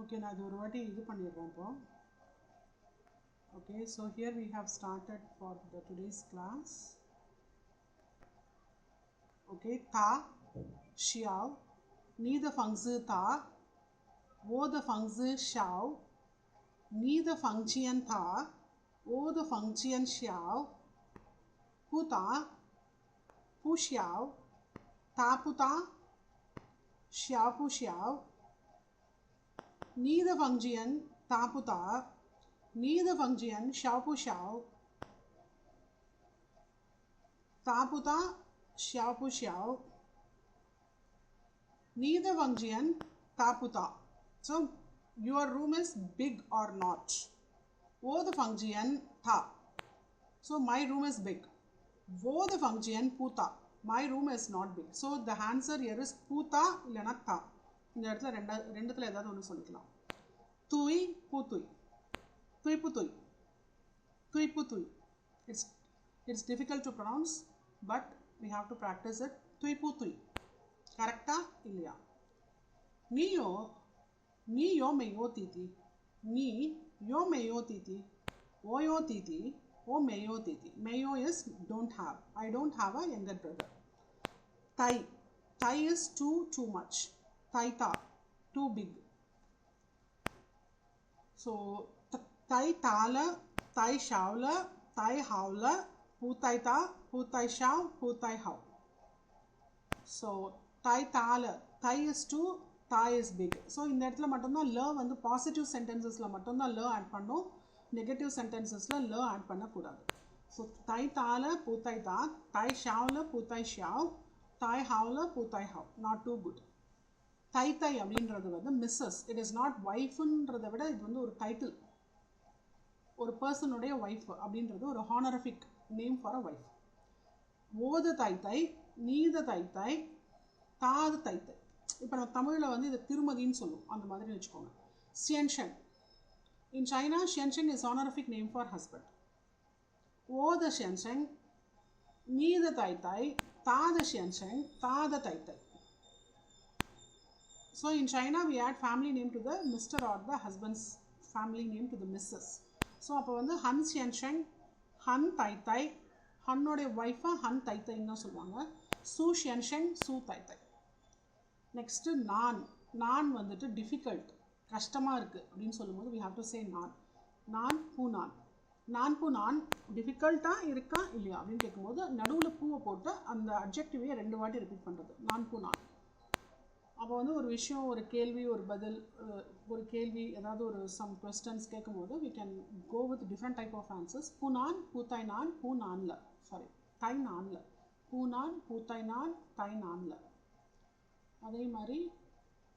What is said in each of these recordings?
Okay, நான் இது ஒரு வாட்டி இது பண்ணிடுறேன் இப்போ. Okay, so here we have started for the today's class. Okay, ta, xiao, ni de fangzi ta, wo de fangzi xiao, ni de fangjian ta, wo de fangjian xiao, pu ta, pu xiao, ta pu ta, xiao pu xiao, ni de fangjian ta pu ta, ni de fangjian xiao pu xiao, ta pu ta, xiao pu xiao, ni de fangjian ta pu ta. So your room is big or not? Wo de fangjian ta. So my room is big. Wo de fangjian pu ta. My room is not big. So the answer here is pu ta இல்லனா ta. இந்த இடத்துல ரெண்டுத்துல ஏதாவது ஒன்று சொல்லிக்கலாம். துய் pu துய். துய் pu துய். துய் pu துய். It's difficult to pronounce, but we have to practice it. துய் pu துய். கரெக்டா இல்லையா? நீயோ நீயோ மெய்யோ தீதி. நீ யோ மெய்யோ தீதி. ஓயோ தீதி. ஓ மெய்யோ தீதி. மெய்யோ is don't have. I don't have a younger brother. Tai. Tai is too much. Tai ta. Too big. So tai tala, tai shaula, tai haula, pu tai ta, pu tai shao, pu tai hao. So tai tala. Tai is too, tai is big. So இந்த இடத்துல மட்டும்தான் ல வந்து positive சென்டென்சஸில் மட்டும்தான் ல add பண்ணும். Negative சென்டென்சஸில் ல add பண்ணக்கூடாது. ஸோ தை தால பூத்தை தா, தை ஷாவில் பூத்தை ஷாவ், தாய் ஹாவில் பூத்தை ஹாவ். Not too good. தை தை அப்படின்றது வந்து மிஸ்ஸஸ். இட் இஸ் நாட் ஒய்ஃபுன்றதை விட இது வந்து ஒரு டைட்டில். ஒரு பர்சனுடைய ஒய்ஃப் அப்படின்றது ஒரு ஹானரிஃபிக் நேம் ஃபார் அ ஒய்ஃப். ஓது தை தை, நீத தை தை, தாது தை தை. இப்போ நம்ம தமிழில் வந்து இது திருமதின்னு சொல்லுவோம். அந்த மாதிரி வச்சுக்கோங்க. ஷியன்ஷன். இன் சைனா ஷியன்ஷன் is honorific name for husband. ஓ த ஷியன்ஷன், நீ த தை தை, தா த ஷியன்ஷன், தா த தை தை. So in China we add family name to the Mr. or the husband's family name to the Mrs. So அப்போ வந்து ஹன் ஷியன்ஷன், ஹன் தை தை, ஹன்னோடைய ஒய்ஃபை ஹன் தை தைன்னு தான் சொல்லுவாங்க. சு ஷியன்ஷன், சு தை தை. நெக்ஸ்ட்டு நான். நான் வந்துட்டு டிஃபிகல்ட், கஷ்டமாக இருக்குது அப்படின்னு சொல்லும்போது we have to say நான். நான் பூ நான். நான் பூ நான் டிஃபிகல்ட்டாக இருக்கா இல்லையா அப்படின்னு கேட்கும்போது நடுவில் பூவை போட்டு அந்த அப்ஜெக்டிவே 2 வாட்டி ரிப்பீட் பண்ணுறது. நான் பூ நான். அப்போ வந்து ஒரு விஷயம், ஒரு கேள்வி, ஒரு பதில், ஒரு கேள்வி, ஏதாவது ஒரு சம் கொஸ்டன்ஸ் கேட்கும்போது we can go with different type of answers. பூ நான், பூத்தாய் நான், பூ நானில், சாரி தை நானில். பூ நான், பூத்தாய் நான், தை நானில். அதே மாதிரி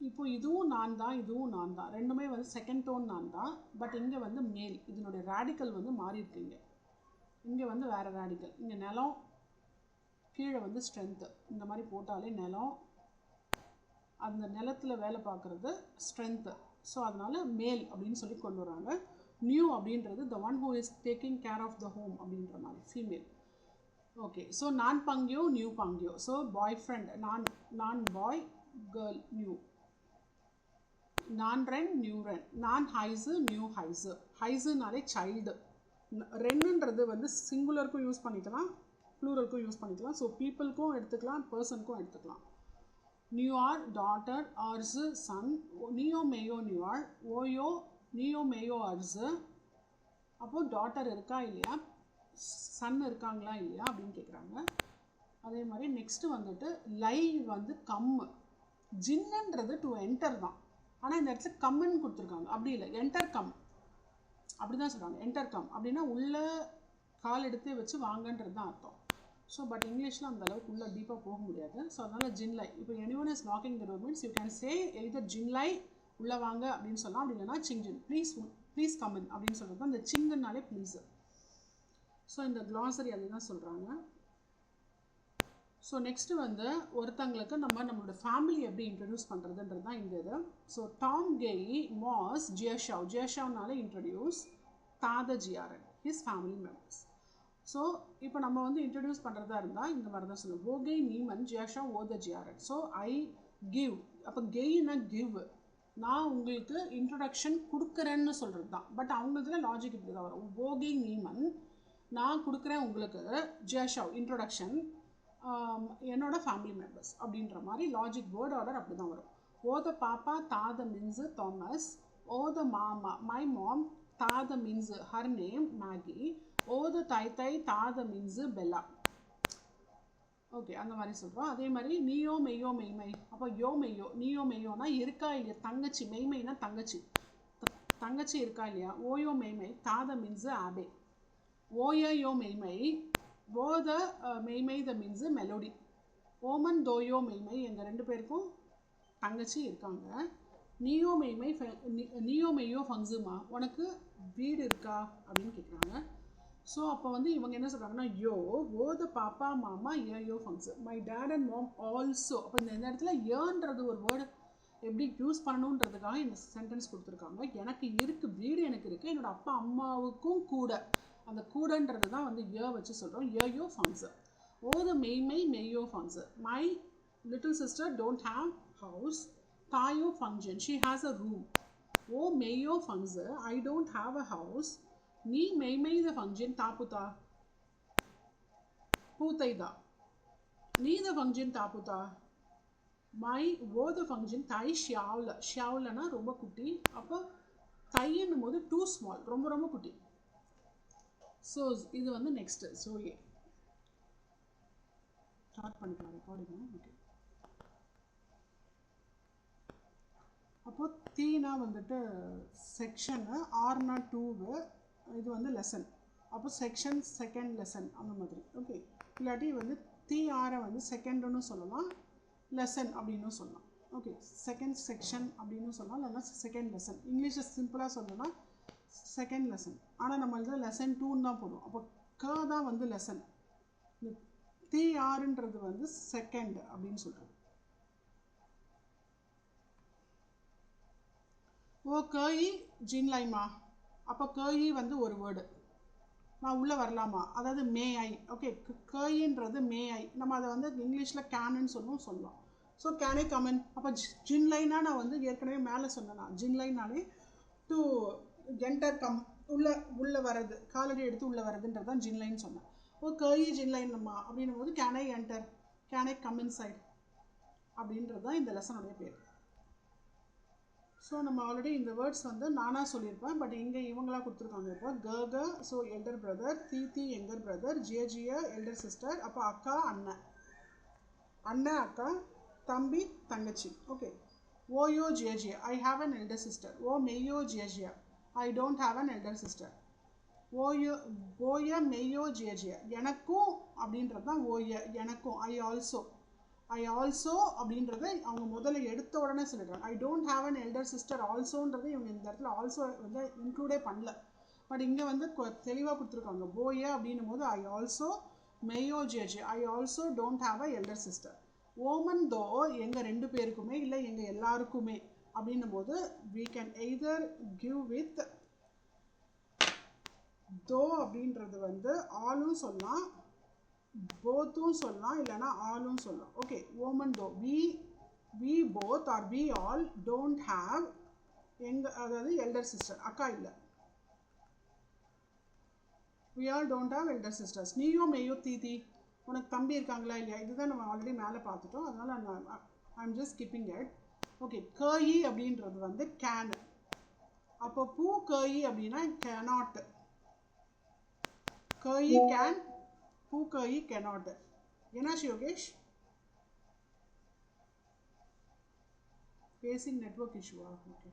இப்போ இதுவும் நான் தான், இதுவும் நான் தான். ரெண்டுமே வந்து செகண்ட் டோன் நான் தான். பட் இங்கே வந்து மேல். இதனுடைய ரேடிக்கல் வந்து மாறி இருக்குங்க. இங்கே வந்து வேறு ரேடிக்கல். இங்கே நிலம், கீழே வந்து ஸ்ட்ரென்த்து. இந்த மாதிரி போட்டாலே நிலம், அந்த நிலத்தில் வேலை பார்க்குறது ஸ்ட்ரென்த்து. ஸோ அதனால் மேல் அப்படின்னு சொல்லி கொண்டு வராங்க. நியூ அப்படின்றது the one who is taking care of the home அப்படின்ற மாதிரி ஃபீமேல். ஓகே, ஸோ நான் பங்கியோ நியூ பங்கியோ. So boy friend. நான் பாய், கேர்ள் நியூ. நான் ரென், நியூ ரென். நான் ஹைஸு, நியூ ஹைஸு. ஹைஸுனாலே சைல்டு. ரென்னுன்றது வந்து சிங்குலருக்கும் யூஸ் பண்ணிக்கலாம், ப்ளூரலுக்கும் யூஸ் பண்ணிக்கலாம். ஸோ பீப்புளுக்கும் எடுத்துக்கலாம், பர்சனுக்கும் எடுத்துக்கலாம். நியூ ஆர் டாட்டர், ஆர்ஸு சன். நியோ மேயோ நியூ ஆர், ஓயோ நியோ மேயோ ஆர்ஸு. அப்போது டாட்டர் இருக்கா இல்லையா, சன் இருக்காங்களா இல்லையா அப்படின்னு கேட்குறாங்க. அதே மாதிரி நெக்ஸ்ட்டு வந்துட்டு லை வந்து கம்மு. ஜின்னுன்றது டு என்டர் தான். ஆனால் இந்த இடத்துல கம்முன்னு கொடுத்துருக்காங்க. அப்படி இல்லை, என்டர் கம் அப்படி தான் சொல்கிறாங்க. என்டர் கம் அப்படின்னா உள்ளே கால் எடுத்து வச்சு வாங்கன்றது தான் அர்த்தம். ஸோ பட் இங்கிலீஷில் அந்த அளவுக்கு உள்ளே டீப்பாக போக முடியாது. ஸோ அதனால் ஜின்லை. இப்போ anyone is knocking the door means you can say either ஜின்லை உள்ளே வாங்க அப்படின்னு சொல்லலாம், அப்படி இல்லைனா சிங்ஜின் ப்ளீஸ் கம்மன் அப்படின்னு சொல்கிறது தான். இந்த சிங்குனாலே ப்ளீஸு. ஸோ இந்த க்ளாசரி அதுதான் சொல்கிறாங்க. ஸோ நெக்ஸ்ட்டு வந்து ஒருத்தங்களுக்கு நம்மளோட ஃபேமிலி எப்படி இன்ட்ரடியூஸ் பண்ணுறதுன்றது தான் இந்த இது. ஸோ டாம் கெய் மாஸ் ஜியஷாவ். ஜியஷாவ்னாலே இன்ட்ரடியூஸ், தாத ஜியாரன் ஹிஸ் ஃபேமிலி மெம்பர்ஸ். ஸோ இப்போ நம்ம வந்து இன்ட்ரடியூஸ் பண்ணுறதா இருந்தால் இந்த மாதிரி தான் சொல்லுவோம். ஓகே நீமன் ஜியஷாவ் ஓ த ஜியாரன். So I give. அப்போ கெய்னா கிவ். நான் உங்களுக்கு இன்ட்ரொடக்ஷன் கொடுக்குறேன்னு சொல்கிறது தான். பட் அவங்களதுல லாஜிக் இப்படி தான் வரும். வோகிங் நீமன், நான் கொடுக்குறேன் உங்களுக்கு ஜேஷவ் இன்ட்ரொடக்ஷன், என்னோட ஃபேமிலி மெம்பர்ஸ் அப்படின்ற மாதிரி லாஜிக் வேர்ட் ஆர்டர் அப்படி தான் வரும். ஓ த பாப்பா தாத மீன்ஸ் தாமஸ், ஓ த மாமா மை மாம், தாத மீன்ஸ் ஹர் நேம் மேகி, ஓ த தை தாத மீன்ஸ் பெல்லா. ஓகே, அந்த மாதிரி சொல்கிறோம். அதே மாதிரி நீயோ மெய்யோ மெய்மை, அப்போ யோ மெய்யோ நீயோ மெய்யோனா இருக்கா இல்லையா, தங்கச்சி, மெய்மைனா தங்கச்சி, தங்கச்சி இருக்கா இல்லையா. ஓயோ மெய்மை தாத மீன்ஸ் ஆபே, ஓயோ மெய்மை, ஓ த மெய்மை த மீன்ஸ் மெலோடி, ஓமன் தோயோ மெய்மை எங்கள் 2 பேருக்கும் தங்கச்சி இருக்காங்க. நீயோ மெய்மை நீயோ மெய்யோ ஃபங்ஸுமா, உனக்கு வீடு இருக்கா அப்படின்னு கேட்குறாங்க. ஸோ அப்போ வந்து இவங்க என்ன சொல்கிறாங்கன்னா, யோ ஓ த பாப்பா மாமா யோ ஃபங்க்ஷன், my dad and mom also. அப்போ இந்த இடத்துல ஏன்றது ஒரு வேர்டு எப்படி யூஸ் பண்ணணுன்றதுக்காக இந்த சென்டென்ஸ் கொடுத்துருக்காங்க. எனக்கு இருக்குது வீடு, எனக்கு இருக்குது, என்னோடய அப்பா அம்மாவுக்கும் கூட, அந்த கூடன்றது தான் வந்து ஏ வச்சு சொல்கிறோம். யோ ஃபங்க்ஷன். ஓ த மெய்யோ ஃபங்க்ஷன், my little sister don't have house, தாயோ ஃபங்க்ஷன் ஷீ ஹாஸ் அ ரூம். ஓ மெய்யோ ஃபங்க்ஷன் I don't have a house, நீ மெய்மை த ஃபங்க்ஷன் தாப்புதா பூத்தைதா, நீ த ஃபங்க்ஷன் தாப்புதா, மை ஓ த ஃபங்க்ஷன் தை ஷியாவ்ல, ஷியாவ்லனா ரொம்ப குட்டி, அப்போ தைன்னும் போது டூ ஸ்மால், ரொம்ப ரொம்ப குட்டி. ஸோ இது வந்து நெக்ஸ்ட்டு. ஸோ ஸ்டார்ட் பண்ணிக்கலாம் ரெக்கார்டிங். ஓகே, அப்போது தீனா வந்துட்டு செக்ஷனு, ஆர்னா 2, இது வந்து லெசன். அப்போ செக்ஷன் செகண்ட் லெசன் அந்த மாதிரி. ஓகே, இல்லாட்டி வந்து ஆரை வந்து செகண்டுன்னு சொல்லலாம், லெசன் அப்படின்னு சொல்லலாம். ஓகே, செகண்ட் செக்ஷன் அப்படின்னு சொல்லலாம், இல்லைன்னா செகண்ட் லெசன். இங்கிலீஷில் சிம்பிளாக சொல்லணும்னா செகண்ட் லெசன். ஆனால் நம்ம இதில் லெசன் 2 தான் போடுவோம். அப்போ தான் வந்து லெசன், இந்த ஆறுன்றது வந்து செகண்ட் அப்படின்னு சொல்கிறது. ஓ கேயி ஜின்லைமா, அப்போ கேயி வந்து ஒரு வேர்டு, நான் உள்ளே வரலாமா, அதாவது மே ஐ. ஓகே, கேயின்றது மே ஐ, நம்ம அதை வந்து இங்கிலீஷில் கேனுன்னு சொல்லலாம். ஸோ கேனே கமன். அப்போ ஜின்லைனா நான் வந்து ஏற்கனவே மேலே சொன்னேன்னா, ஜின்லைனாலே டு என்டர் கம், உள்ளே வர்றது, காலடி எடுத்து உள்ளே வர்றதுன்றது தான் ஜின்லைன்னு சொன்னேன். ஓ கேயி ஜின்லைன்மா அப்படின்னும் போது கேனை என்டர், கேனை கம் இன் சைட் அப்படின்றது தான் இந்த லெசனுடைய பேர். ஸோ நம்ம ஆல்ரெடி இந்த வேர்ட்ஸ் வந்து நானாக சொல்லியிருப்பேன், பட் இங்கே இவங்களாக கொடுத்துருக்காங்க. இப்போ கர்க, so elder brother, the younger brother, ஜிய எல்டர் சிஸ்டர், அப்போ அக்கா அண்ணன், அண்ணன் அக்கா, தம்பி தங்கச்சி. ஓகே, ஓயோ ஜிய I have an elder sister, ஓ மெய்யோ ஜிய I don't have an elder sister, ஓய மெய்யோ ஜிய எனக்கும் அப்படின்றது தான் ஓய, எனக்கும். ஐ ஆல்சோ அப்படின்றத அவங்க முதல்ல எடுத்த உடனே சொல்லிடுறாங்க. I don't have an elder sister ஆல்சோன்றது இவங்க இந்த இடத்துல ஆல்சோ வந்து இன்க்ளூடே பண்ணல, பட் இங்கே வந்து தெளிவாக கொடுத்துருக்காங்க. போய அப்படின்னும் போது ஐ ஆல்சோ மெய்யோ ஜிய I also don't have a elder sister. ஓமன் தோ எங்கள் 2 பேருக்குமே, இல்லை எங்கள் எல்லாருக்குமே அப்படின்னும் போது we can either give with தோ அப்படின்றது வந்து ஆலும் சொல்லலாம், போத்தும் சொல்லலாம், இல்லைனா ஆலும் சொல்லலாம். ஓகே, ஓமன் தோ we both or we all don't have அதாவது எல்டர் சிஸ்டர், அக்கா இல்லை. we all don't have elder sisters. நீயோ மெய்யோ தீ, உனக்கு தம்பி இருக்காங்களா இல்லையா, இதுதான் நம்ம ஆல்ரெடி மேலே பார்த்துட்டோம், அதனால் I'm just skipping it. Okay, கேயி அப்படின்றது வந்து கேனு, அப்போ பூ கேயி அப்படின்னா கேனாட், கேயி கேன், பூ கேயி கேனாட். என்னாச்சு யோகேஷ், பேசிங் நெட்வொர்க் இஷ்யூவா? ஓகே,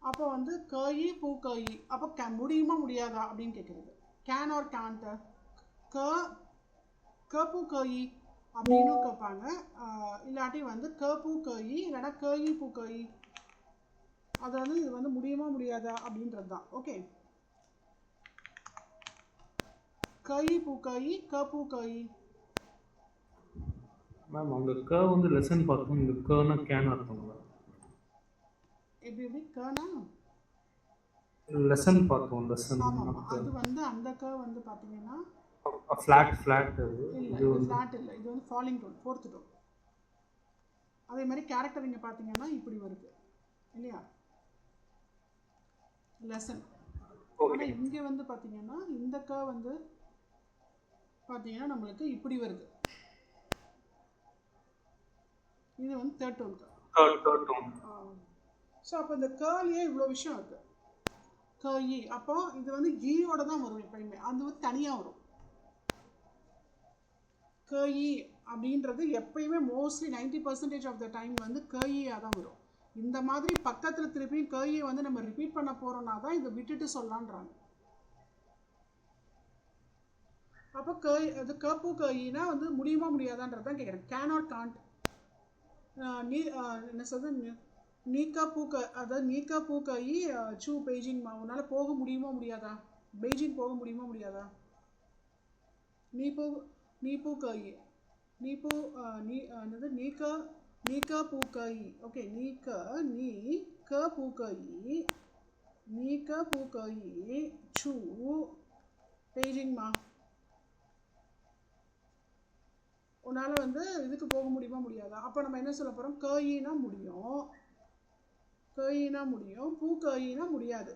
அப்போ வந்து கேயி பூ கேயி, அப்போ முடியுமா முடியாதா அப்படின்னு கேட்குறது. கேன் ஆர் கேன்ட், பூ கேயி அப்படின்னு கேட்பாங்க, இல்லாட்டி வந்து பூ கேயி, இல்லைனா கேயி பூ கேயி, அதாவது இது வந்து முடியுமா முடியாதா அப்படின்றது தான். ஓகே, கேயி பூ கேயி, பூ கேயி. மேம் அந்த க வந்து லெசன் பார்த்தோம், இந்த கனா கேன் அர்த்தங்களா? எப்படி கேனா லெசன் பார்த்தோம், லெசன். ஆமாம், அது வந்து அந்த க வந்து பார்த்தீங்கன்னா ஃப்ளாட் இல்லை, இது ஃப்ளாட் இல்லை, இது வந்து ஃபாலிங் டோன், 4th டோன். அதே மாதிரி கேரக்டர் இங்கே பார்த்தீங்கன்னா இப்படி வருது இல்லையா லெசன். ஆனால் இங்கே வந்து பார்த்தீங்கன்னா இந்த க வந்து பார்த்தீங்கன்னா நம்மளுக்கு இப்படி வருது. இது வந்து தேர்ட் டோன் க. ஸோ அப்போ இந்த கேர்லேயே இவ்வளோ விஷயம் இருக்குது. கேஇ அப்போ இது வந்து ஈயோட தான் வரும் எப்பயுமே, அது வந்து தனியாக வரும். கேஇ அப்படின்றது எப்பயுமே மோஸ்ட்லி 90% ஆஃப் த டைம் வந்து கேஇயாக தான் வரும். இந்த மாதிரி பக்கத்தில் திருப்பியும் கேஇயை வந்து நம்ம ரிப்பீட் பண்ண போகிறோம்னா தான் இதை விட்டுட்டு சொல்லலான்றாங்க. அப்போ அது கப்பு கேஇனா வந்து முடியுமா முடியாதான்றதான் கேட்குறேன். கேனாட் காண்ட் நீ என்ன சொல்றது நீக்கா பூக்க, அதாவது நீக்கா பூக்காயி சூ பெய்ஜிங் உன்னால் போக முடியுமா முடியாதா, பெய்ஜிங் போக முடியுமா முடியாதா, நீ பூக்காயி நீ பூ நீ என்னது நீக்கா பூக்காயி. ஓகே நீ க பூக்காயி சூ பெய்ஜிங்மா உன்னால் வந்து இதுக்கு போக முடியுமா முடியாதா. அப்போ நம்ம என்ன சொல்ல போகிறோம், கேயினா முடியும், கேயினா முடியும், பூ கேயினா முடியாது,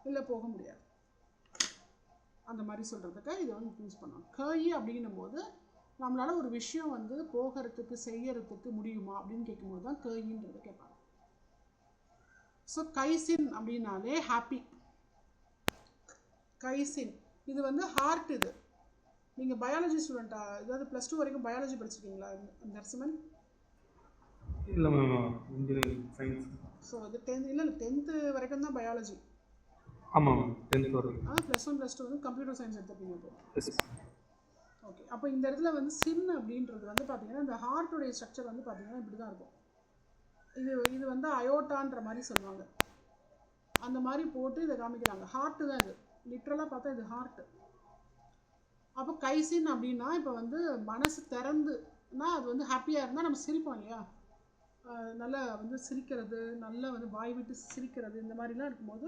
இல்லை போக முடியாது. அந்த மாதிரி சொல்கிறதுக்கு இதை வந்து யூஸ் பண்ணணும். கேயி அப்படின்னும் போது நம்மளால் ஒரு விஷயம் வந்து போகிறதுக்கு செய்யறதுக்கு முடியுமா அப்படின்னு கேட்கும்போது தான் கேயின்றது கேட்பாங்க. ஸோ கைசின் அப்படின்னாலே ஹாப்பி. கைசின் இது வந்து ஹார்ட். இது நீங்கள் பயாலஜி ஸ்டூடெண்ட்டா, ஏதாவது +2 வரைக்கும் பயாலஜி படிச்சிருக்கீங்களா நரசிம்மன்? இல்லை மேம், இன்ஜினியரிங் சயின்ஸ். ஸோ அது 10th வரைக்கும் தான் பயாலஜி. ஆமாம் மேம், 10th வரைக்கும். +1 +2 வந்து கம்ப்யூட்டர் சயின்ஸ் எடுத்துப்பீங்க இப்போ. ஓகே, அப்போ இந்த இடத்துல வந்து சின் அப்படின்றது வந்து பார்த்தீங்கன்னா இந்த ஹார்ட்டுடைய ஸ்ட்ரக்சர் வந்து பார்த்தீங்கன்னா இப்படி தான் இருக்கும். இது வந்து அயோட்டான்ற மாதிரி சொல்லுவாங்க. அந்த மாதிரி போட்டு இதை காமிக்கிறாங்க. ஹார்ட்டு தான் இது, லிட்ரலாக பார்த்தா இது ஹார்ட்டு. அப்போ கைசின் அப்படின்னா இப்போ வந்து மனசு திறந்துனா அது வந்து ஹாப்பியாக இருந்தால் நம்ம சிரிப்போம் இல்லையா, நல்லா வந்து சிரிக்கிறது, நல்லா வந்து வாய் விட்டு சிரிக்கிறது, இந்த மாதிரிலாம் இருக்கும்போது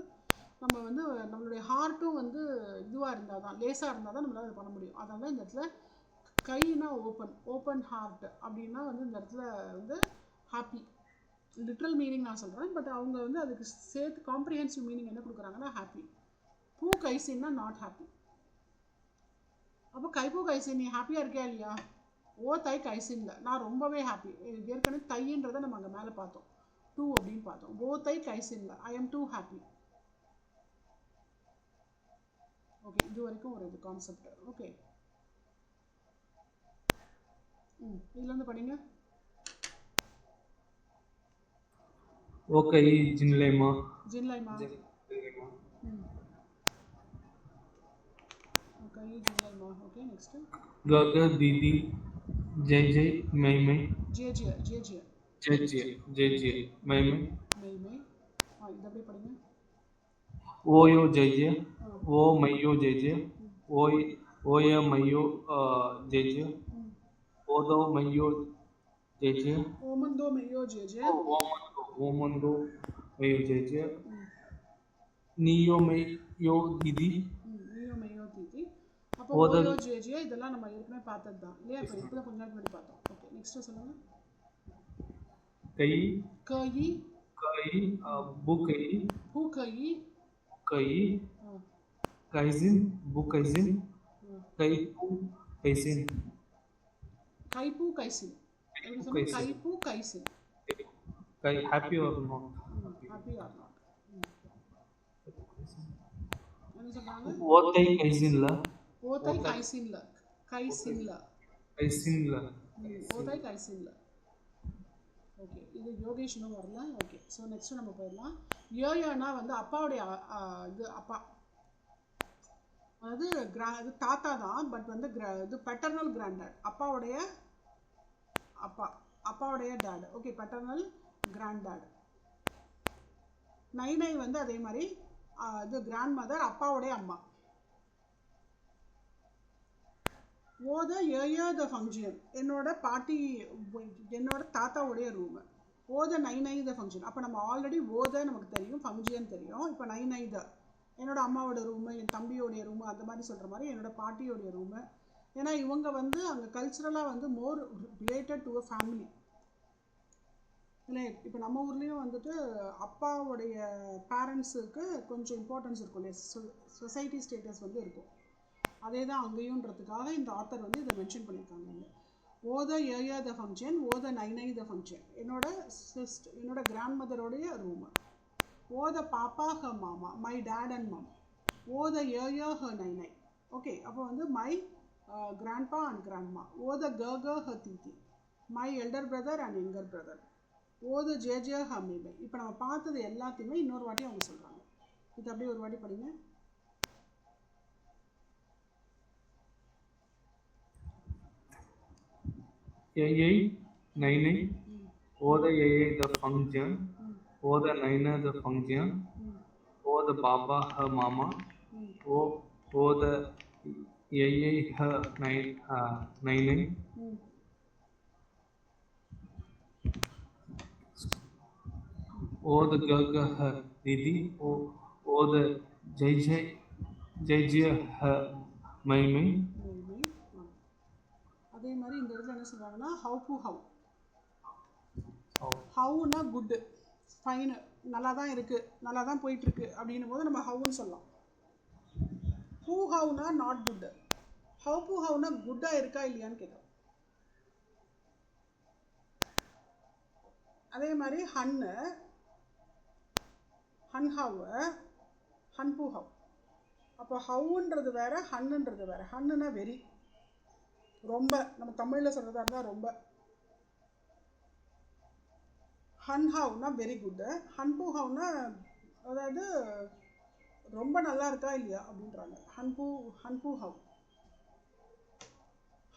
நம்ம வந்து நம்மளுடைய ஹார்ட்டும் வந்து இதுவாக இருந்தால் தான், லேசாக இருந்தால் தான் நம்மளால் அதை பண்ண முடியும். அதனால இந்த இடத்துல கைனா ஓப்பன் ஹார்ட் அப்படின்னா வந்து இந்த இடத்துல வந்து ஹாப்பி லிட்ரல் மீனிங் நான் சொல்கிறேன். பட் அவங்க வந்து அதுக்கு சேர்த்து காம்ப்ரிஹென்சிவ் மீனிங் என்ன கொடுக்குறாங்கன்னா ஹாப்பி. பூ கைசின்னா நாட் ஹாப்பி. அப்போ கைப்பூ கைசின் நீ ஹாப்பியாக இருக்கியா இல்லையா, ஓ தை கைசின்ல நான் ரொம்பவே ஹாப்பி. ஏற்கனவே தைன்றதை நம்ம அங்கே மேலே பார்த்தோம், டூ அப்படின்னு பார்த்தோம். ஓ தை கைசின்ல I am too happy. Okay, இது வரைக்கும் ஒரு இது கான்செப்ட். ஓகே, இதுலேருந்து படிங்க. ஓகே ஜின்லைமா ஓகே நெக்ஸ்ட் கக தீதி ஜெய் ஜெய் மை மை ஜே ஜே மை மை இது அப்படியே படிங்க. ஓயோ ஜெய் ஜெய் ஓ மையோ ஜெய் ஜெய் ஓய மையோ ஜெய் ஜெய் ஓதோ மையோ ஜெய் ஜெய் ஓமந்தோ மையோ ஜே ஜே ஓமந்தோ மையோ ஜெய் ஜெய் நீயோ மையோ தீதி அப்போ ஓயோ ஜே ஜே இதெல்லாம் நம்ம ஏற்கனவே பார்த்தது தான் இல்லையா, இப்போ இப்போ தான் கொஞ்ச நேரம் முன்னாடி பார்த்தோம். ஓகே நெக்ஸ்ட் சொல்லுங்க. கை பூக்கை கைசின் பூக்கைசின் கைப்பூ கைசின் கைப்பூ கைசின் கைப்பூ கைசின் கை ஹாப்பி ஆர் நாட் என்ன சொல்றாங்க, ஓதை கைசின்ல ஓதை கைசின்ல ஓதை கைசின்ல. ஓகே, இது யோகேஷ் இன்னும் வரல. ஓகே, ஸோ நெக்ஸ்ட் நம்ம போயிடலாம். யோயோனா வந்து அப்பாவுடைய இது அப்பா, அதாவது இது தாத்தா தான், பட் வந்து இது பெட்டர்னல் கிராண்டட், அப்பாவுடைய டேட். Okay, paternal granted. நை வந்து அதே மாதிரி இது கிராண்ட் மதர், அப்பாவுடைய அம்மா. ஓத ஏயோ த ஃபங்க்ஷன் என்னோட பாட்டி, என்னோட தாத்தாவுடைய ரூமு. ஓத நை த ஃபங்க்ஷன். அப்போ நம்ம ஆல்ரெடி ஓத நமக்கு தெரியும், ஃபங்க்ஷன் தெரியும். இப்போ நை த என்னோட அம்மாவோட ரூமு, என் தம்பியோடைய ரூமு, அந்த மாதிரி சொல்கிற மாதிரி என்னோட பாட்டியோடைய ரூமு. ஏன்னா இவங்க வந்து அங்கே கல்ச்சுரலாக வந்து மோர் ரிலேட்டட் டு அ ஃபேமிலி. இல்லை இப்போ நம்ம ஊர்லேயும் வந்துட்டு அப்பாவுடைய பேரண்ட்ஸுக்கு கொஞ்சம் இம்பார்ட்டன்ஸ் இருக்கும் இல்லையா, சொசைட்டி ஸ்டேட்டஸ் வந்து இருக்கும். அதே தான் அங்கேயும்ன்றதுக்காக இந்த ஆத்தர் வந்து இதை மென்ஷன் பண்ணியிருக்காங்க இங்கே. ஓத ஏயா த ஃபங்க்ஷன், ஓத நைனை த ஃபங்க்ஷன், என்னோட கிராண்ட் மதரோடைய ரூமு. ஓத பாப்பா ஹ மாமா, மை டேட் அண்ட் மம். ஓத ஏயா ஹ நைனை. ஓகே, அப்போ வந்து மை கிராண்ட்பா அண்ட் கிராண்ட்மா. ஓத கக ஹ தீதி, my elder brother and younger brother. ஓது ஜேஜே ஹமீபை. இப்போ நம்ம பார்த்தது எல்லாத்தையுமே இன்னொரு வாட்டி அவங்க சொல்கிறாங்க. இது அப்படியே ஒரு வாட்டி படிங்க. ஏஐ நைனை ஓத ஏஐ த ஃபங்க்ஷன், ஓத நைனா த ஃபங்க்ஷன், ஓத பாபா ஹ மாமா, ஓத ஏஐ ஹ நைனை, ஓத கக ஹ தீதி, ஓத ஜெய் ஜெய் ஹ மைமை. அதே மாதிரி இந்த இடத்துல என்ன சொல்கிறாங்கன்னா ஹவு டு ஹவ். ஹவுனா குட்டு, ஃபைனு, நல்லா தான் இருக்குது, நல்லா தான் போயிட்டுருக்கு அப்படின்னும் போது நம்ம ஹவுன்னு சொல்லலாம். ஹூ ஹவுனா நாட் குட்டு. ஹவு டு ஹவுனா குட்டாக இருக்கா இல்லையான்னு கேட்குறோம். அதே மாதிரி ஹன்னு, ஹன் ஹவ், ஹன் பூ ஹவ். அப்போ ஹவுன்றது வேறு, ஹன்னுன்றது வேறு. ஹன்னுனா வெரி, ரொம்ப, நம்ம தமிழில் சொல்கிறதா இருந்தால் ரொம்ப. ஹன் ஹவ்னா வெரி குட்டு, ஹன் பூ ஹவ்னா அதாவது ரொம்ப நல்லா இருக்கா இல்லையா அப்படின்றாங்க. ஹன் பூ ஹவ்.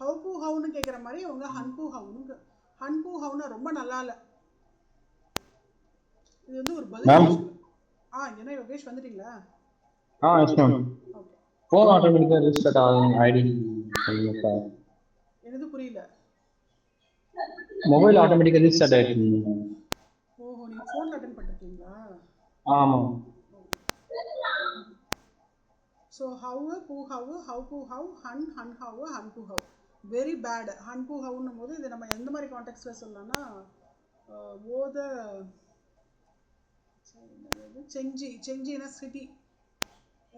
ஹவு பூ ஹவுன்னு கேட்குற மாதிரி அவங்க ஹன் பூ ஹவுன்னு. ஹன் பூ ஹவுனா ரொம்ப நல்லா இல்லை. இது வந்து ஒரு பதில். என்ன யோகேஷ் வந்துட்டீங்களா? Yes ma'am. ஓகே. ஃபோன் ஆட்டோமேட்டிக்காக ரீஸ்டார்ட் ஆகும் ஐடி. எனது புரியல. மொபைல் ஆட்டோமேட்டிக்காக ரீஸ்டார்ட் ஆகிடுச்சு. ஓஹோ, நீங்கள் ஃபோனில் அட்டன் பண்ணிருக்கீங்களா? ஆமாம். ஸோ ஹவு பூ ஹவு, ஹவு பூ ஹவ், ஹன் ஹவ், ஹன் பூ ஹவ். Very bad. ஹன் பூ ஹவுன்னும் போது இது நம்ம எந்த மாதிரி கான்டெக்ஸ்டில் சொல்லலாம்னா, ஓத செஞ்சினா சிட்டி,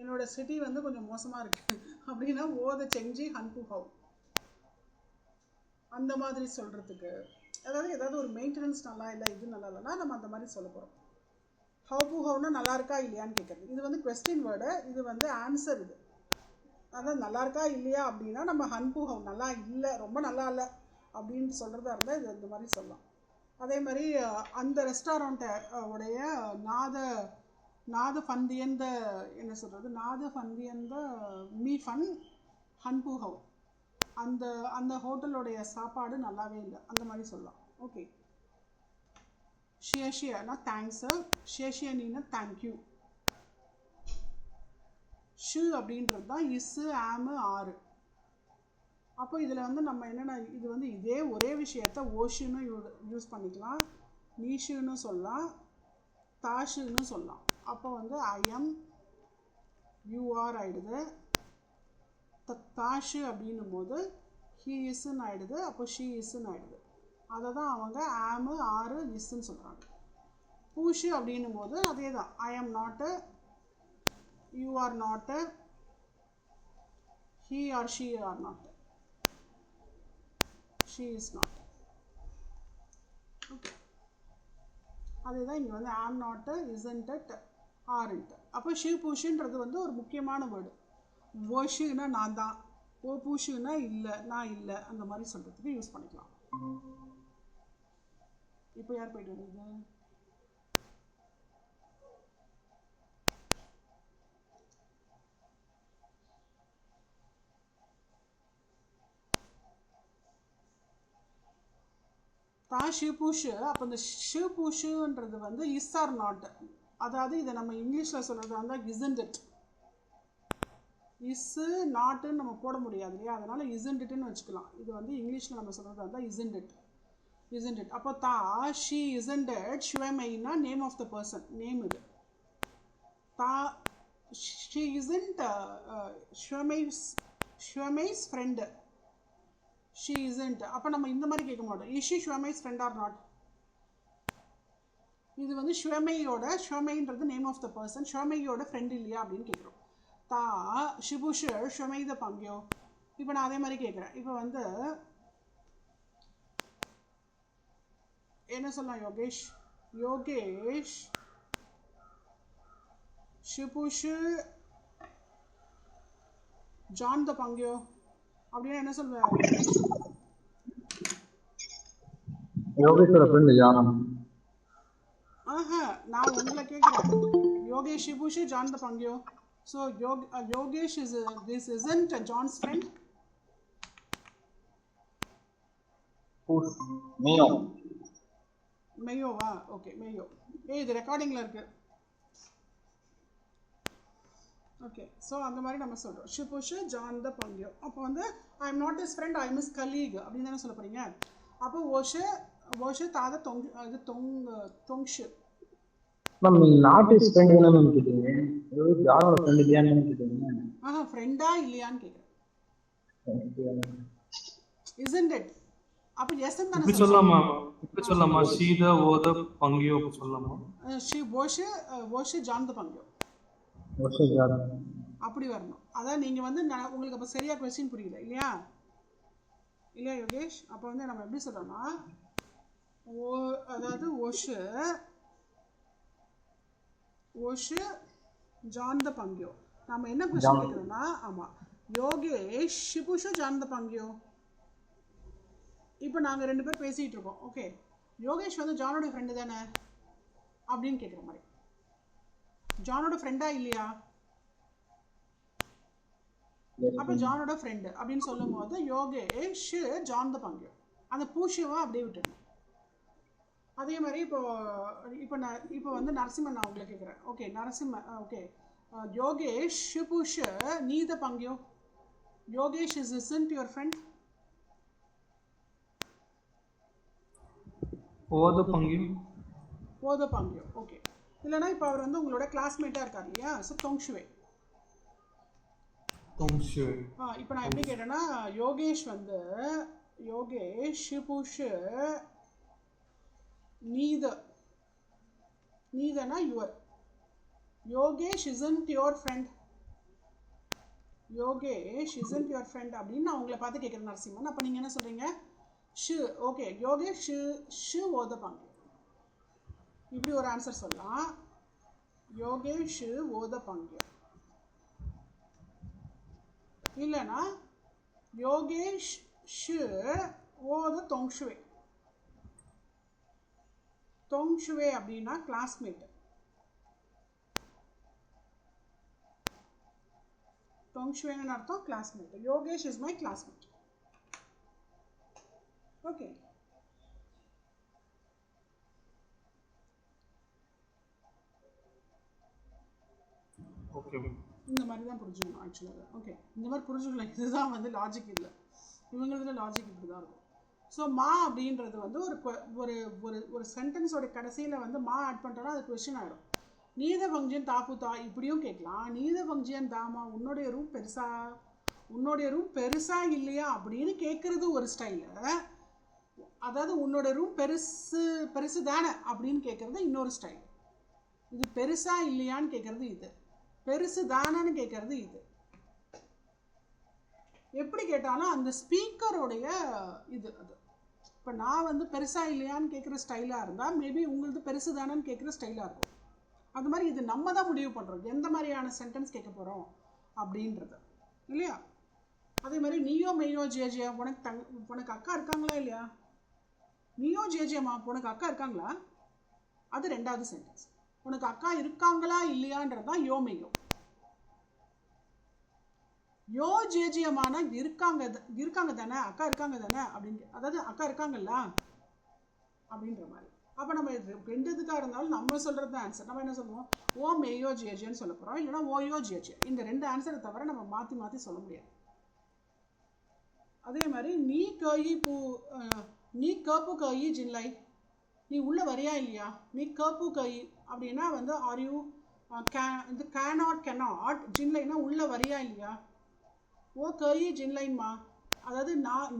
என்னோட சிட்டி வந்து கொஞ்சம் மோசமாக இருக்குது அப்படின்னா ஓத செஞ்சி ஹன் பூ ஹவ் அந்த மாதிரி சொல்கிறதுக்கு. ஏதாவது ஒரு மெயின்டெனன்ஸ் நல்லா இல்லை, இது நல்லா இல்லைன்னா நம்ம அந்த மாதிரி சொல்ல போகிறோம். ஹவு பூ ஹவுனா நல்லா இருக்கா இல்லையான்னு கேட்குறது. இது வந்து கொஸ்டின் வேர்டு, இது வந்து ஆன்சர். இது அதான் நல்லா இருக்கா இல்லையா அப்படின்னா நம்ம ஹன் பூ ஹவ் நல்லா இல்லை, ரொம்ப நல்லா இல்லை அப்படின்னு சொல்கிறதா இருந்தால் இது இந்த மாதிரி சொல்லலாம். அதே மாதிரி அந்த ரெஸ்டாரண்ட்டை உடைய நாத ஃபந்தியந்த என்ன சொல்கிறது, நாத ஃபந்தியந்த மீ ஃபன் ஹன் பூ ஹவ். அந்த ஹோட்டலோடைய சாப்பாடு நல்லாவே இல்லை, அந்த மாதிரி சொல்லலாம். ஓகே. ஷியனா தேங்க்ஸு, ஷியனின்னா தேங்க்யூ. ஷு அப்படின்றது தான் இஸ்ஸு, ஆமு, ஆறு. அப்போ இதில் வந்து நம்ம என்னென்ன, இது வந்து இதே ஒரே விஷயத்த ஓஷுன்னு யூஸ் பண்ணிக்கலாம், நீஷுன்னு சொல்லலாம், தாஷுன்னு சொல்லலாம். அப்போ வந்து ஐஎம், யூஆர் ஆகிடுது. தாஷு அப்படின்னும் போது ஹீ இஸ்ன்னு ஆகிடுது, அப்போ ஷீ இஸ்ன்னு ஆகிடுது. அதை தான் அவங்க ஆமு, ஆறு, இஸ்ன்னு சொல்கிறாங்க. பூஷு அப்படின்னும் போது அதே தான், ஐ எம் நாட்டு, யூ ஆர் நாட்டு, he or she are not, she is not. Okay. அதுதான் இங்கே வந்து am not, isn't it, aren't. அப்போ ஷூ பூஷுன்றது வந்து ஒரு முக்கியமான வேர்டு. ஓஷுன்னா நான் தான், ஓ பூஷுன்னா இல்லை, நான் இல்லை, அந்த மாதிரி சொல்கிறதுக்கு யூஸ் பண்ணிக்கலாம். இப்போ யார் போயிட்டு வந்தது? ஷூபூஷு. அப்போ இந்த ஷூபூஷுன்றது வந்து இஸ் ஆர் நாட். அதாவது இதை நம்ம இங்கிலீஷில் சொல்கிறதா இருந்தால் இஸ்ன்ட் இட். இஸ்ஸு நாட்டுன்னு நம்ம போட முடியாது இல்லையா, அதனால் இஸ்ன்ட் இட்னு வச்சுக்கலாம். இது வந்து இங்கிலீஷில் நம்ம சொல்கிறதா இருந்தால் இஸ்ன்ட் இட். அப்போ ஷீ இஸ்ன்ட் இட், ஷுவமைனா name of the person, name இது. ஷீ இஸ்ன்ட் ஷுவமைஸ் ஃப்ரெண்டு, ஷீ இஸ்ன்ட். அப்போ நம்ம இந்த மாதிரி கேட்க மாட்டோம், இஸ் ஷி ஷுவமைஸ் ஃப்ரெண்ட் ஆர் நாட். இது வந்து ஷுவமைன்றது நேம் ஆஃப் த பர்சன், ஷுவமையோட ஃப்ரெண்ட் இல்லையா அப்படின்னு கேட்குறோம். தா ஷிபுஷ் ஷுவமை த பங்கியோ. இப்போ நான் அதே மாதிரி கேட்குறேன். இப்போ வந்து என்ன சொல்லலாம் யோகேஷ்? யோகேஷ் ஷிபுஷ் ஜான் த பங்கியோ அப்படின்னா என்ன சொல்வேன் யோகேஷ்? யோகேஷோட ஃப்ரெண்ட் ஜானம். ஆஹா, நான் உங்களை கேட்குறேன். யோகேஷ் ஷிபுஷ் ஜான் த பங்கியோ. So Yogesh this isn't John's friend. மேயோ. மேயோவா? ஓகே, மேயோ. இது ரெக்கார்டிங்கில் இருக்கு. ஓகே, ஸோ அந்த மாதிரி நம்ம சொல்கிறோம். ஷிபுஷ் ஜான் த பங்கியோ. அப்போ வந்து I am not his friend, I am his colleague அப்படின்னு தானே சொல்ல போகிறீங்க. அப்போ ஓஷு தாத தொங்ஷு. மேம் நீங்க நாட் இஸ் ஃப்ரெண்ட் தானே மேம் கேட்டீங்க? ஜானோட ஃப்ரெண்ட் இல்லையான்னு கேட்டீங்க. ஆஹா, ஃப்ரெண்டா இல்லையான்னு கேட்குறேன். isn't it? அப்போ எஸ்ன்னு தானே சொல்லலாமா? சீத ஓத பங்கியோ சொல்லலாமா? ஓஷு ஜான் த பங்கியோ அப்படி வரணும். அதான் நீங்கள் வந்து உங்களுக்கு அப்போ சரியாக கொஸ்டின் புரியல இல்லையா யோகேஷ்? அப்போ வந்து நம்ம எப்படி சொல்கிறோம்னா அதாவது ஓஷு ஜான் த பங்கியோ. நம்ம என்ன கொஸ்டின் கேட்குறோம்னா, ஆமாம், யோகேஷ் ஷிபுஷு ஜான் த பங்கியோ. இப்போ நாங்கள் 2 பேர் பேசிகிட்டு இருக்கோம். ஓகே, யோகேஷ் வந்து ஜானோட ஃப்ரெண்டு தானே அப்படின்னு கேட்குற மாதிரி. ஜானோட ஃப்ரெண்டா இல்லையா? அப்போ ஜானோட ஃப்ரெண்டு அப்படின்னு சொல்லும் போது யோகேஷ் ஜான் த பங்கியோ, அந்த பூஷியவா அப்படியே விட்டுடணும். அதே மாதிரி இப்போ வந்து நரசிம்மன் நான் உங்களை கேட்குறேன். ஓகே நரசிம்மன், ஓகே யோகேஷ் ஷிபுஷ் நீ த பங்கியோ. Yogesh isn't your friend. ஓத பங்கியோ. ஓகே. இல்லைனா இப்போ அவர் வந்து உங்களோட கிளாஸ்மேட்டாக இருக்கார் இல்லையா? ஸோ தொங்ஷுவே. இப்போ நான் எப்படி கேட்டேன்னா, யோகேஷ் ஷிபுஷ் நீதனா your. Yogesh isn't your friend. அப்படின்னு நான் உங்களை பார்த்து கேட்குறேன் நரசிம்மன். அப்போ நீங்கள் என்ன சொல்கிறீங்க? ஓகே, யோகேஷ் ஷு ஓத பங்கியோ. இப்படி ஒரு ஆன்சர் சொல்லலாம். யோகேஷ் ஓத பங்கியோ. இல்லைனா யோகேஷ் ஷு ஓத தொங்ஷுவே அப்படின்னா கிளாஸ்மேட். தொங்ஷுவேன்னு அர்த்தம் classmate. Yogesh is my classmate. Okay, இந்த மாதிரி தான் புரிஞ்சுக்கணும் ஆக்சுவலாக. ஓகே, இந்த மாதிரி புரிஞ்சுக்கலாம். இதுதான் வந்து லாஜிக். இல்லை, இவங்களதுல லாஜிக் இப்படி தான் இருக்கும். ஸோ மா அப்படின்றது வந்து ஒரு ஒரு சென்டென்ஸோட கடைசியில் வந்து மா ஆட் பண்ணுறோன்னா அது கொஸ்டின் ஆகிடும். நீத ஃபங்க்ஷன் தாப்புதா இப்படியும் கேட்கலாம். நீத ஃபங்க்ஷன் தாமா உன்னுடைய ரூம் பெருசா இல்லையா அப்படின்னு கேட்குறது ஒரு ஸ்டைலு. அதாவது உன்னோட ரூம் பெருசு தானே அப்படின்னு கேட்குறது இன்னொரு ஸ்டைல். இது பெருசா இல்லையான்னு கேட்குறது இது, பெருசு தானேன்னு கேட்குறது இது. எப்படி கேட்டாலும் அந்த ஸ்பீக்கரோடைய இது அது. இப்போ நான் வந்து பெருசா இல்லையான்னு கேட்குற ஸ்டைலாக இருந்தால் மேபி உங்களுக்கு பெருசு தானேன்னு கேட்குற ஸ்டைலாக இருக்கும். அது மாதிரி இது நம்ம தான் முடிவு பண்ணுறோம் எந்த மாதிரியான சென்டென்ஸ் கேட்க போகிறோம் அப்படின்றது இல்லையா? அதே மாதிரி நீயோ மெய்யோ ஜேஜே உனக்கு அக்கா இருக்காங்களா இல்லையா? நீயோ ஜேஜேமா உனக்கு அக்கா இருக்காங்களா, அது 2வது சென்டென்ஸ். உனக்கு அக்கா இருக்காங்களா இல்லையான்றது தான் யோ மெய்யோ. யோ ஜேஜியமான இருக்காங்க தானே, அக்கா இருக்காங்க தானே அப்படின்னு, அதாவது அக்கா இருக்காங்கல்ல அப்படின்ற மாதிரி. அப்போ நம்ம 2 இதுக்காக இருந்தாலும் நம்ம சொல்கிறது தான் ஆன்சர். நம்ம என்ன சொல்லுவோம்? ஓ மெய்யோ ஜேஜேன்னு சொல்ல போகிறோம், இல்லைனா ஓயோ ஜேஜே. இந்த 2 ஆன்சரை தவிர நம்ம மாற்றி சொல்ல முடியாது. அதே மாதிரி நீ கேப்பு கயி ஜின்லை, நீ உள்ள வரியா இல்லையா? நீ கேப்பு கயி அப்படின்னா வந்து ஆர் யூ கேனாட் ஜின்லைனா உள்ள வரியா இல்லையா? ஓ கயி ஜின்லைன்மா, அதாவது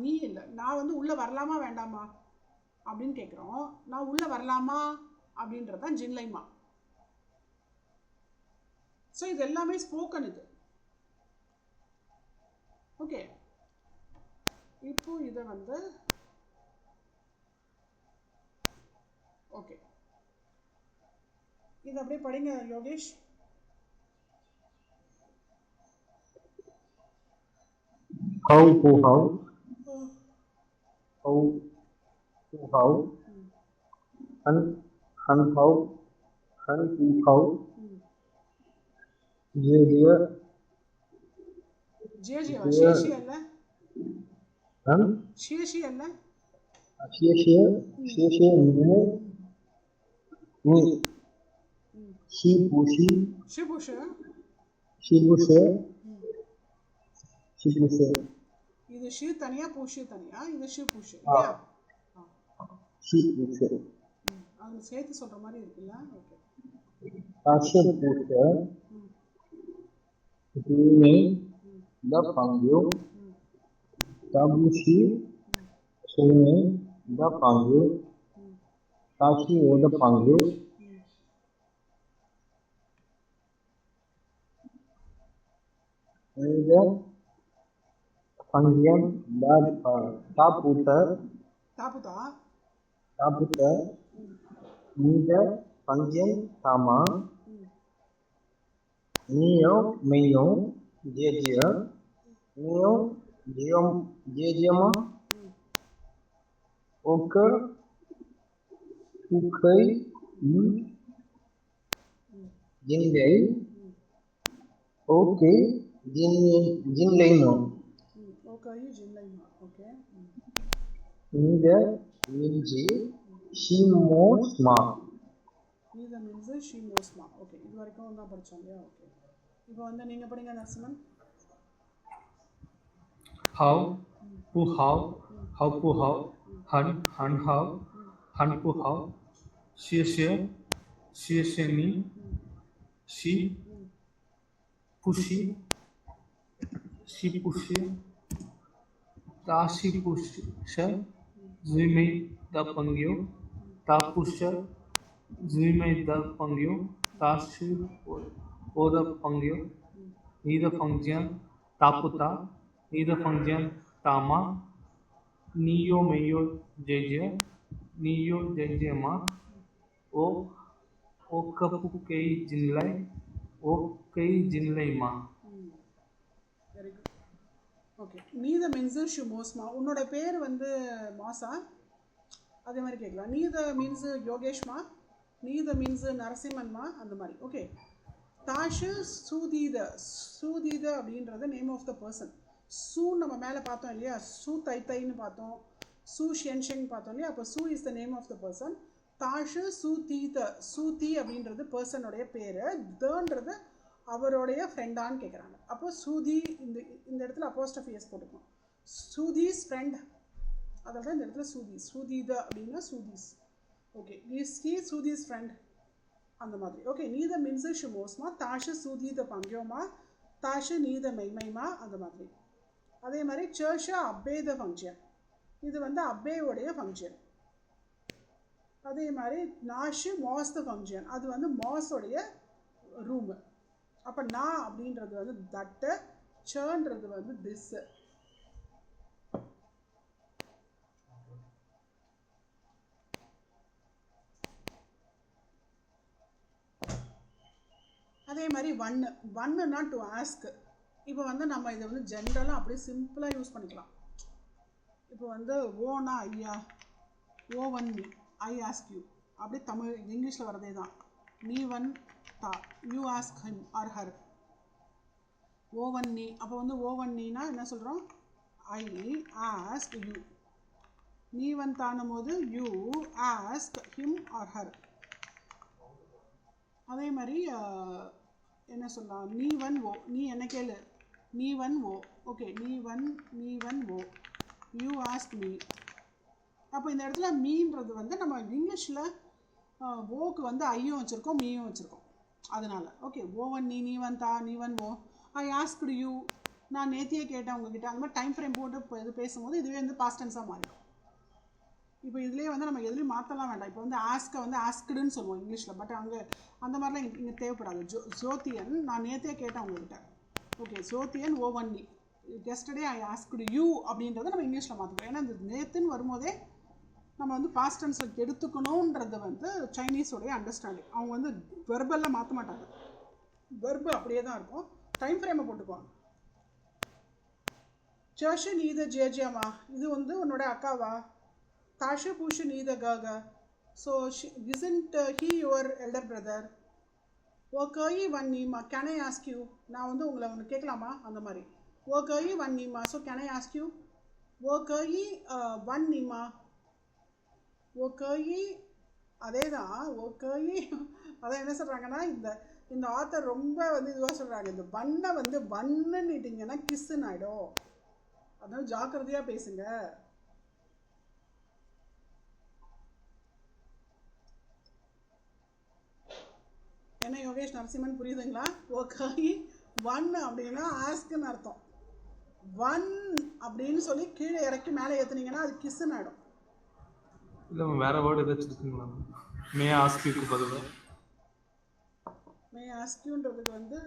நீ இல்லை, நான் வந்து உள்ளே வரலாமா வேண்டாமா அப்படின்னு கேட்குறோம். நான் உள்ளே வரலாமா அப்படின்றது தான் ஜின்லைமா. ஸோ இது எல்லாமே ஸ்போக்கன் இது. ஓகே, இப்போ இதை வந்து ஓகே இது அப்படியே படிங்க Yogesh. how who how how who how han han how han who how je je ஜேஜிவா je ஷேஷி அல்ல han ஷேஷி அல்ல xie xie xie xie ni ni xi bu xi ஷிபுஷு xi bu xie xi bu xie இது she தனியா பூஷு தனியா, இது she பூஷு இல்லையா? xi bu xie அது சேர்த்து சொல்ற மாதிரி இருக்குல்ல. Okay ta xie bu xie du ni da pang yu ta bu xi xie ni da pang yu ta xi wo da pang yu da pangyan da ta puta தாப்புதா ta puta ni da pangyan tama niyo meyo je je niyo jiom je jema oker ukai jinlei okay jinlei no okay ஜின்லைமா. Okay nida minji shimo sma இது means ஷி மோஸ்மா. ஓகே இது வரைக்கும் தான் படித்தோம் இல்லையா? ஓகே இப்போ வந்து நீங்கள் படிங்க Narasimhan. how who how who how han how han who how xie xie ni xi pushi ta xi pusha zui da pangyo ta pusha zui da pangyo ta shi o da pangyo ni da pangjian taputa ni da pangjian tama niyo meyo jeje niyo jeje ma o kei jinlai ma. Very good. Okay நீத means ஷி மோஸ்மா. உன்னோட பேர் வந்து மாசா, அதே மாதிரி கேட்கலாம். நீத மீன்ஸ் யோகேஷ்மா, நீத மீன்ஸ் நரசிம்மன்மா, அந்த மாதிரி. ஓகே தாஷு சூதீத. சூதீத அப்படின்றது நேம் ஆஃப் த பர்சன். சூ நம்ம மேலே பார்த்தோம் இல்லையா? சூ தைன்னு பார்த்தோம், சூ ஷென்ஷெங் பார்த்தோம் இல்லையா? அப்போ சூ is the name of the person. தாஷு சூதீத. சூதி அப்படின்றது பர்சனுடைய பேர், தன்றது அவருடைய ஃப்ரெண்டான்னு கேட்குறாங்க. அப்போ சூதி இந்த இடத்துல அப்போஸ்ட்ரோஃபி எஸ் போட்டுக்கணும். சூதீஸ் ஃப்ரெண்ட், அதோட இந்த இடத்துல சூதீத அப்படின்னா சூதீஸ். ஓகே இஸ் ஹி சூதீஸ் ஃப்ரெண்ட் அந்த மாதிரி. ஓகே நீத மீன்ஸ் ஷிமோஸ்மா, தாஷு சூதீத பங்கியோமா, தாஷு நீத மெய்மைமா அந்த மாதிரி. அதே மாதிரி சர்ஷா அப்பேத ஃபங்க்ஷன், இது வந்து அப்பேவுடைய ஃபங்க்ஷன். அதே மாதிரி நாஷு மாஸ் த ஃபங்க்ஷன், அது வந்து மாஸோடைய ரூமு. அப்போ நான் அப்படின்றது வந்து தட்டு, சன்றது வந்து திஸ்ஸு. அதே மாதிரி ஒன்னுனா டு ஆஸ்க். இப்போ வந்து நம்ம இதை வந்து ஜென்ரலாக அப்படியே சிம்பிளாக யூஸ் பண்ணிக்கலாம். இப்போ வந்து ஓனா ஐயா, ஓவன் மீ, ஐ ஆஸ்க் யூ, அப்படியே தமிழ் இங்கிலீஷில் வரதே தான். நீ வன் தா, you ask him or her. ஓவன் நீ, அப்போ வந்து ஓவன் நீனா என்ன சொல்கிறோம்? I ask you. நீ வன் தானும் போது you ask him or her. அதே மாதிரி என்ன சொல்லலாம்? நீ வன் ஓ, நீ என்ன கேளு, நீ வன் ஓ. ஓகே நீ வன் ஓ, யூ ஆஸ்க் மீ. அப்போ இந்த இடத்துல மீன்றது வந்து நம்ம இங்கிலீஷில் ஓக்கு வந்து ஐயும் வச்சுருக்கோம், மீயும் வச்சுருக்கோம். அதனால் ஓகே ஓவன் நீ வன் தா, நீ வன் ஓ, ஐ ஆஸ்க்டு யூ, நான் நேத்தியே கேட்டேன் உங்ககிட்ட. அந்த மாதிரி டைம் ஃப்ரேம் போட்டு இது பேசும்போது இதுவே வந்து பாஸ்ட் டென்ஸாக மாறிடும். இப்போ இதுலேயே வந்து நம்ம எதுலேயும் மாற்றலாம் வேண்டாம். இப்போ வந்து ஆஸ்கை வந்து ஆஸ்குடுன்னு சொல்லுவோம் இங்கிலீஷில். பட் அங்கே அந்த மாதிரிலாம் இங்கே தேவைப்படாது. ஜோதியன் நான் நேற்றே கேட்டேன் உங்கள்கிட்ட. ஓகே, ஜோதியன் ஓவன்னி எஸ்டர்டே ஐ ஆஸ்குடு யூ அப்படின்றத நம்ம இங்கிலீஷில் மாற்றிக்கிறோம். ஏன்னா இந்த நேற்றுன்னு வரும்போதே நம்ம வந்து பாஸ்ட் டென்ஸில் எடுத்துக்கணுன்றது வந்து சைனீஸோடைய அண்டர்ஸ்டாண்டிங். அவங்க வந்து வெர்பலில் மாற்ற மாட்டாங்க, வெர்பு அப்படியே தான் இருக்கும். டைம் ஃப்ரேமை போட்டுக்குவாங்க. சேஷு நீத ஜேஜியாமா, இது வந்து உன்னோட அக்காவா? தாஷு பூஷு நீத காகா, so isn't he your elder brother? ஓ கயி ஒன் நீமா, கேன் ஐ ஆஸ்க் யூ, நான் வந்து உங்களை ஒன்று கேட்கலாமா அந்த மாதிரி. ஓ கயி ஒன் நீமா, so can I ask you. ஓ கயி ஒன் நீமா, ஓ கயி அதே தான். ஓ கயி அதான் என்ன சொல்கிறாங்கன்னா, இந்த ஆத்தர் ரொம்ப வந்து இதுவாக சொல்கிறாங்க, இந்த பண்ணை வந்து பண்ணுன்னுட்டிங்கன்னா கிஸ்ஸுன்னு ஆகிடும், அதனால ஜாக்கிரதையாக பேசுங்க. என்ன யோகேஷ் நரசிம்மன் புரியுதுங்களா? ஓகே, ஒன் அப்படின்னா ஆஸ்க்குன்னு அர்த்தம். ஒன் அப்படின்னு சொல்லி கீழே இறக்கி மேலே ஏற்றுனீங்கன்னா அது கிஸ்ஸுன்னு ஆகிடும். இல்லை வேற வேர்டு ஏதாச்சும் இருக்குங்களா? மே ஆஸ்கிக்கு பதிலாக மே ஆஸ்கியூன்றதுக்கு வந்து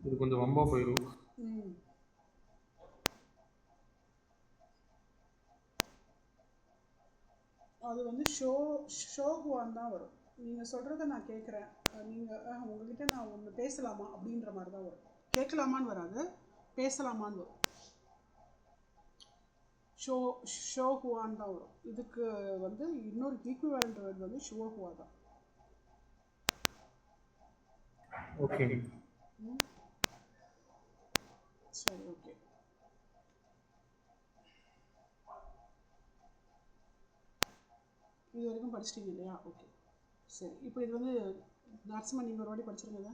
இது கொஞ்சம் வம்பா போயிடும். அது வந்து ஷோகுவான் தான் வரும். நீங்கள் சொல்கிறத நான் கேட்குறேன், நீங்கள் உங்ககிட்ட நான் ஒன்று பேசலாமா அப்படின்ற மாதிரி தான் வரும். கேட்கலாமான்னு வராது, பேசலாமான்னு வரும். ஷோஹுவான் தான் வரும். இதுக்கு வந்து இன்னொரு ஈக்குவலண்ட் வேர்டு வந்து ஷோஹுவா தான். ஓகே சரி, ஓகே. இது வரைக்கும் படிச்சிட்டிங்க இல்லையா? ஓகே, சரி. இப்போ இது வந்து நரசிம்மன் நீங்கள் ஒரு வாட்டி படிச்சிருங்க.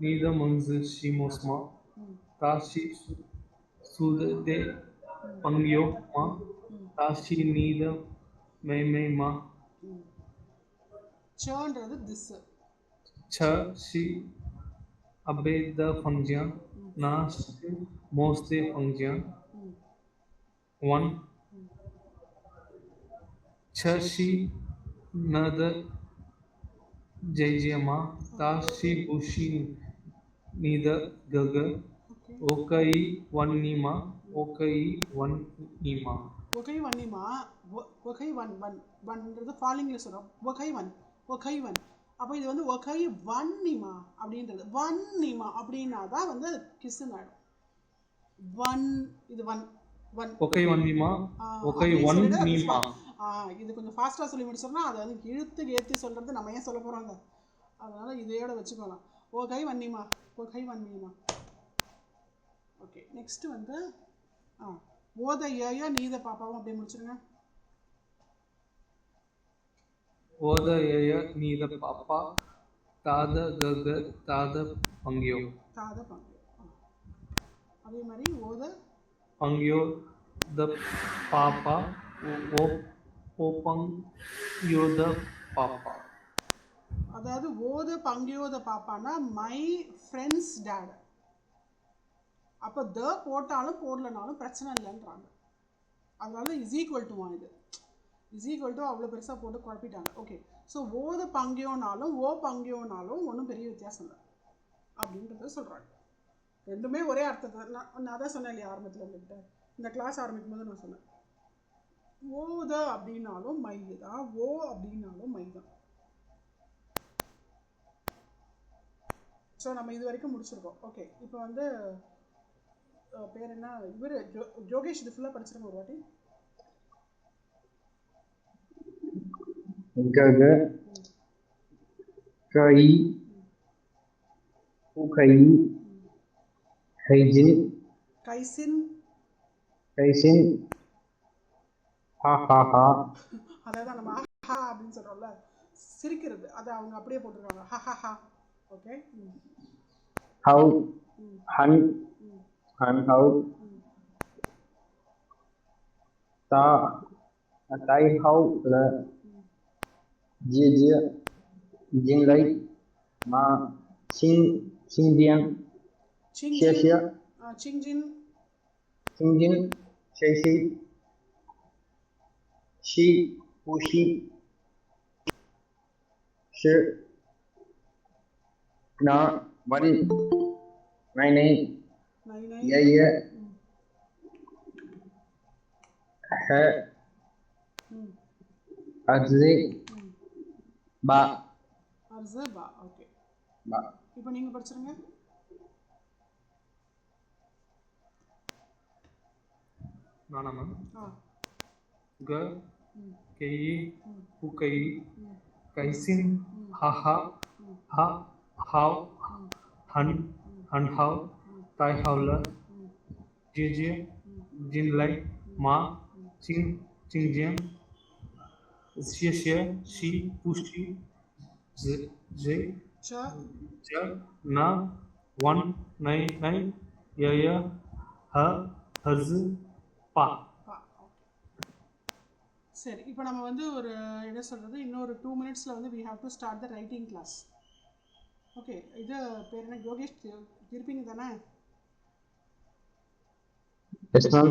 நீத மங்ஸு ஷிமோஸ்மா தாஷி சுதே பங்கியோ மா தாஷி நீத மெய்மை மா சன்றது திஸ் ச ஷி அபேத ஃபங்க்ஷன் நா மோஸ்தே ஃபங்க்ஷன் ஒன் ச ஷி நத ஜெய்ஜியமா தாஷி புஷி நீத கக ஓகை ஒன் நீமா ஓகை ஒன் நீமா ஒகை வன்னிமா. ஒகை ஒன் ஒன் ஒன்றது ஃபாலிங்கில் சொல்கிறோம். ஒகை ஒன், ஒகை ஒன். அப்போ இது வந்து ஒகை வன்னிமா அப்படின்றது. வன்னிமா அப்படின்னா தான் வந்து கிஸ்ஸுன்னு ஆகிடும். ஒன், இது ஒன் ஒன். ஓகை ஒன் நீமா ஓகை ஒன் நீமா. இது கொஞ்சம் ஃபாஸ்ட்டாக சொல்லி முடிச்சோம்னா அதை வந்து இழுத்து ஏற்றி சொல்கிறது நம்ம ஏன் சொல்ல போகிறாங்க, அதனால் இதையோட வச்சுக்கலாம். ஓகை வன்னிமா, ஓகை வன்னிமா. ஓகே, நெக்ஸ்ட்டு வந்து ஓத ஏயா நீத பாப்பாவும் அப்படியே முடிச்சிருங்க. ஓத ஏய நீத பாப்பா தாத கக தாத பங்கியோ தாத பங்கியோ. அதே மாதிரி ஓத பங்கியோ த பாப்பா ஓ பங்கியோ த பாப்பா. அதாவது ஓத பங்கியோத பாப்பானா மை ஃப்ரெண்ட்ஸ் டேட். அப்போ த போட்டாலும் போடலனாலும் பிரச்சனை இல்லைன்றாங்க. அதனால இஸ் ஈக்குவல் டுவா, இது இஸ் ஈக்குவல் டு அவ்வளோ பெருசாக போட்டு குழப்பிட்டாங்க. ஓகே, ஸோ ஓத பங்கியோனாலும் ஓ பங்கியோனாலும் ஒன்றும் பெரிய வித்தியாசம் இல்லை அப்படின்றத சொல்கிறாங்க. ரெண்டுமே ஒரே அர்த்தத்தை நான் தான் சொன்னேன் இல்லையா ஆரம்பத்தில் உங்கள்கிட்ட, இந்த கிளாஸ் ஆரம்பிக்கும் போது நான் சொன்னேன். ஓத அப்படின்னாலும் மை தான், ஓ அப்படின்னாலும் மை தான். ஸோ நம்ம இது வரைக்கும் முடிச்சிருக்கோம். ஓகே, இப்போ வந்து பேர் என்ன, இவர் ஜோகேஷ் இது ஃபுல்லாக படிச்சிருங்க ஒரு வாட்டி. கக கை உகை கைஜின் கைசின் கைசின் ஹா ஹா ஹா. அதாவது நம்ம ஹா அப்படின்னு சொல்கிறோம்ல, சிரிக்கிறது, அதை அவங்க அப்படியே போட்டுருக்காங்க ஹா ஹா ஹா. Okay, how Han Han how தா தாய் ஹவு ல ஜிய ஜிய ஜிங் லை மா Singh Xinjiang, Qing 谢 Jin, 谢， Qing Jin, 京津，谢谢，西，呼吸，是，那，what is my name? Nai Nai, Yeah, yeah, 还，அஜி, பா, Arzaba, okay. பா. இப்போ நீங்கள் படிச்சிருங்க. நானா மேம்? ஆ க கெயி புகை கைசின் ஹஹா ஹ ஹாவ் ஹன் ஹன்ஹாவ் தாய் ஹாவ்ல ஜிஜி ஜின்லை மா சிங் சிங்ஜியன் ஷிய ஷி புஷி ஜெய் ச ஜ ந ஒன் நை நை ய ஹ ஹஸ் பா. பா ஓகே. சரி இப்போ நம்ம வந்து ஒரு என்ன சொல்கிறது இன்னொரு 2 minutesல வந்து we have to start the writing class. Okay இது பேர் என்ன யோகேஷ் இருப்பீங்க தானே? Yes, ma'am.